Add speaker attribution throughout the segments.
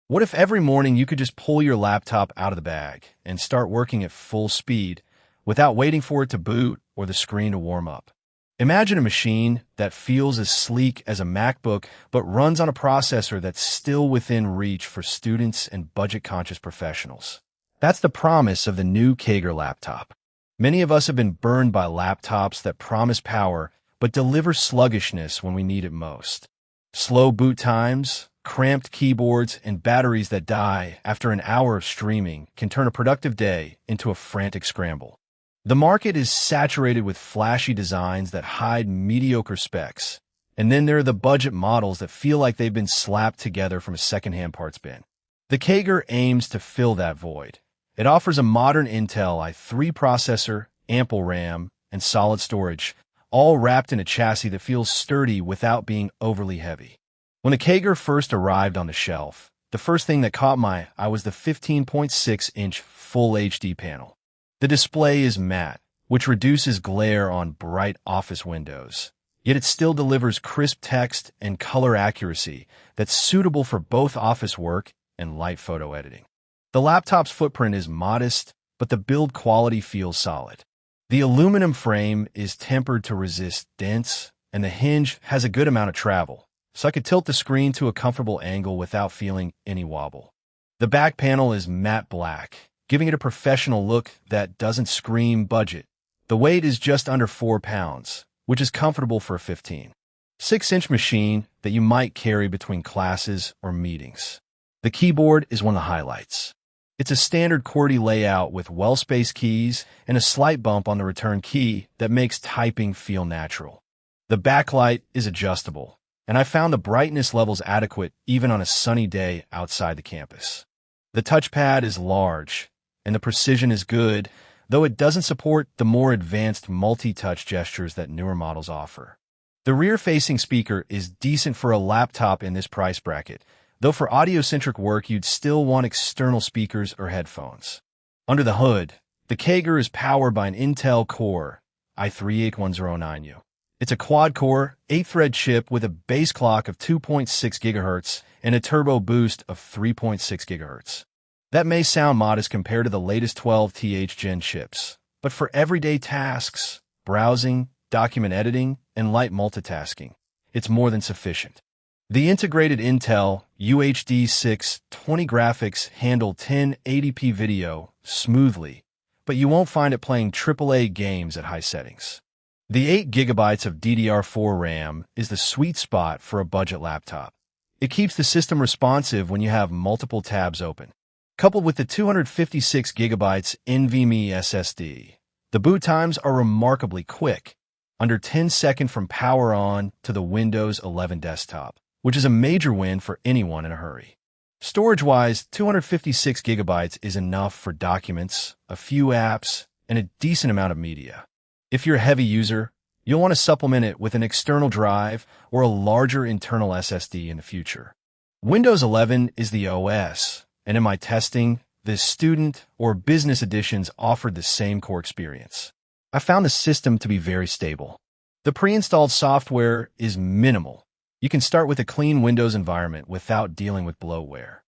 Speaker 1: What if every morning you could just pull your laptop out of the bag and start working at full speed without waiting for it to boot or the screen to warm up? Imagine a machine that feels as sleek as a MacBook but runs on a processor that's still within reach for students and budget-conscious professionals. That's the promise of the new KAIGERR laptop. Many of us have been burned by laptops that promise power but deliver sluggishness when we need it most. Slow boot times, cramped keyboards, and batteries that die after an hour of streaming can turn a productive day into a frantic scramble. The market is saturated with flashy designs that hide mediocre specs, and then there are the budget models that feel like they've been slapped together from a secondhand parts bin. The KAIGERR aims to fill that void. It offers a modern Intel i3 processor, ample RAM, and solid storage, all wrapped in a chassis that feels sturdy without being overly heavy. When the KAIGERR first arrived on the shelf, the first thing that caught my eye was the 15.6-inch Full HD panel. The display is matte, which reduces glare on bright office windows, yet it still delivers crisp text and color accuracy that's suitable for both office work and light photo editing. The laptop's footprint is modest, but the build quality feels solid. The aluminum frame is tempered to resist dents, and the hinge has a good amount of travel, so I could tilt the screen to a comfortable angle without feeling any wobble. The back panel is matte black, giving it a professional look that doesn't scream budget. The weight is just under 4 pounds, which is comfortable for a 15.6-inch machine that you might carry between classes or meetings. The keyboard is one of the highlights. It's a standard QWERTY layout with well-spaced keys and a slight bump on the return key that makes typing feel natural. The backlight is adjustable, and I found the brightness levels adequate even on a sunny day outside the campus. The touchpad is large, and the precision is good, though it doesn't support the more advanced multi-touch gestures that newer models offer. The rear-facing speaker is decent for a laptop in this price bracket, though for audio-centric work you'd still want external speakers or headphones. Under the hood, the KAIGERR is powered by an Intel Core i3-8109U. It's a quad-core, 8-thread chip with a base clock of 2.6 GHz and a turbo boost of 3.6 GHz. That may sound modest compared to the latest 12th Gen chips, but for everyday tasks, browsing, document editing, and light multitasking, it's more than sufficient. The integrated Intel UHD 620 graphics handle 1080p video smoothly, but you won't find it playing AAA games at high settings. The 8 GB of DDR4 RAM is the sweet spot for a budget laptop. It keeps the system responsive when you have multiple tabs open. Coupled with the 256 GB NVMe SSD, the boot times are remarkably quick, under 10 seconds from power on to the Windows 11 desktop, which is a major win for anyone in a hurry. Storage-wise, 256 GB is enough for documents, a few apps, and a decent amount of media. If you're a heavy user, you'll want to supplement it with an external drive or a larger internal SSD in the future. Windows 11 is the OS, and in my testing, the student or business editions offered the same core experience. I found the system to be very stable. The pre-installed software is minimal. You can start with a clean Windows environment without dealing with bloatware.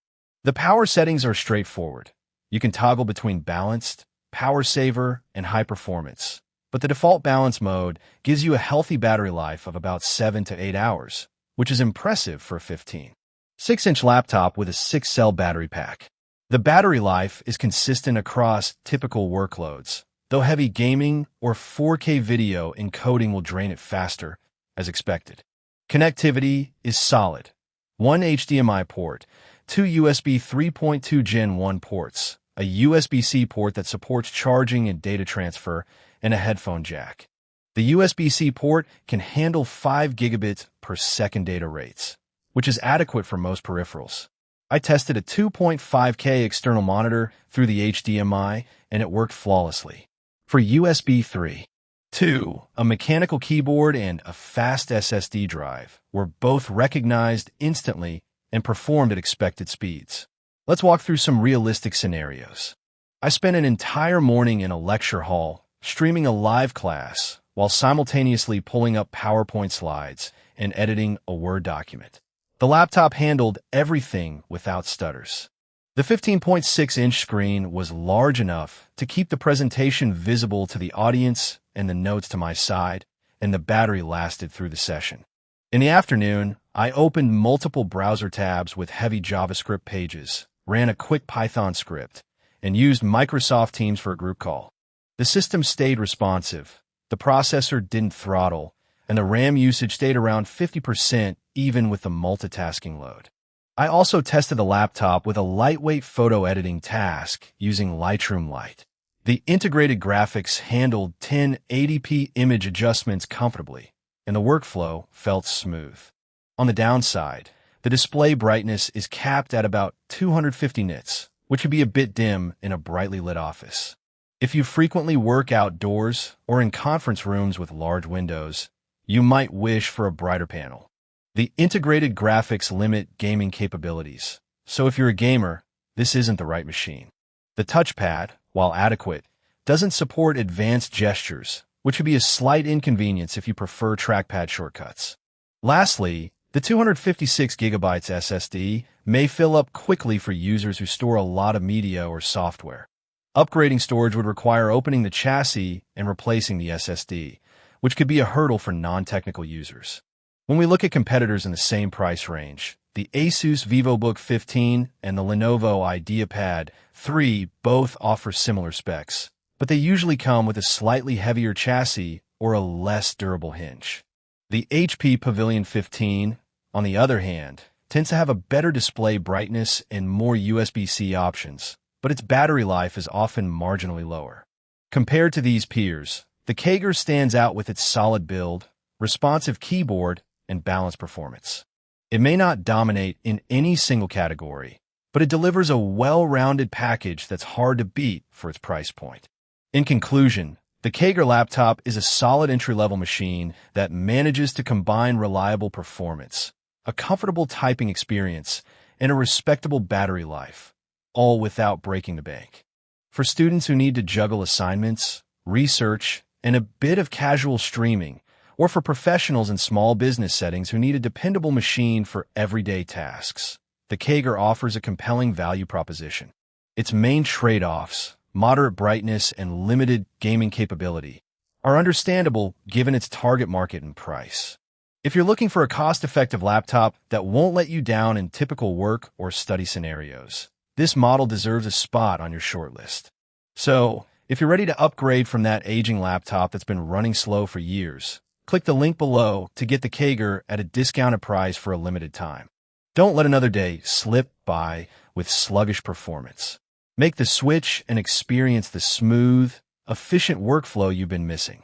Speaker 1: The power settings are straightforward. You can toggle between balanced, power saver, and high performance, but the default balance mode gives you a healthy battery life of about 7 to 8 hours, which is impressive for a 15.6-inch laptop with a 6-cell battery pack. The battery life is consistent across typical workloads, though heavy gaming or 4K video encoding will drain it faster, as expected. Connectivity is solid. 1 HDMI port, 2 USB 3.2 Gen 1 ports, a USB-C port that supports charging and data transfer, and a headphone jack. The USB-C port can handle 5 gigabits per second data rates, which is adequate for most peripherals. I tested a 2.5K external monitor through the HDMI, and it worked flawlessly. For USB 3.2, a mechanical keyboard and a fast SSD drive were both recognized instantly and performed at expected speeds. Let's walk through some realistic scenarios. I spent an entire morning in a lecture hall streaming a live class while simultaneously pulling up PowerPoint slides and editing a Word document. The laptop handled everything without stutters. The 15.6-inch screen was large enough to keep the presentation visible to the audience and the notes to my side, and the battery lasted through the session. In the afternoon, I opened multiple browser tabs with heavy JavaScript pages, ran a quick Python script, and used Microsoft Teams for a group call. The system stayed responsive, the processor didn't throttle, and the RAM usage stayed around 50% even with the multitasking load. I also tested the laptop with a lightweight photo editing task using Lightroom Light. The integrated graphics handled 1080p image adjustments comfortably, and the workflow felt smooth. On the downside, the display brightness is capped at about 250 nits, which would be a bit dim in a brightly lit office. If you frequently work outdoors or in conference rooms with large windows, you might wish for a brighter panel. The integrated graphics limit gaming capabilities, so if you're a gamer, this isn't the right machine. The touchpad, while adequate, doesn't support advanced gestures, which would be a slight inconvenience if you prefer trackpad shortcuts. Lastly, the 256GB SSD may fill up quickly for users who store a lot of media or software. Upgrading storage would require opening the chassis and replacing the SSD, which could be a hurdle for non-technical users. When we look at competitors in the same price range, the Asus VivoBook 15 and the Lenovo IdeaPad 3 both offer similar specs, but they usually come with a slightly heavier chassis or a less durable hinge. The HP Pavilion 15, on the other hand, tends to have a better display brightness and more USB-C options, but its battery life is often marginally lower. Compared to these peers, the KAIGERR stands out with its solid build, responsive keyboard, and balanced performance. It may not dominate in any single category, but it delivers a well-rounded package that's hard to beat for its price point. In conclusion, the KAIGERR laptop is a solid entry-level machine that manages to combine reliable performance, a comfortable typing experience, and a respectable battery life, all without breaking the bank. For students who need to juggle assignments, research, and a bit of casual streaming, or for professionals in small business settings who need a dependable machine for everyday tasks, the KAIGERR offers a compelling value proposition. Its main trade-offs, moderate brightness and limited gaming capability, are understandable given its target market and price. If you're looking for a cost-effective laptop that won't let you down in typical work or study scenarios, this model deserves a spot on your shortlist. So, if you're ready to upgrade from that aging laptop that's been running slow for years, click the link below to get the KAIGERR at a discounted price for a limited time. Don't let another day slip by with sluggish performance. Make the switch and experience the smooth, efficient workflow you've been missing.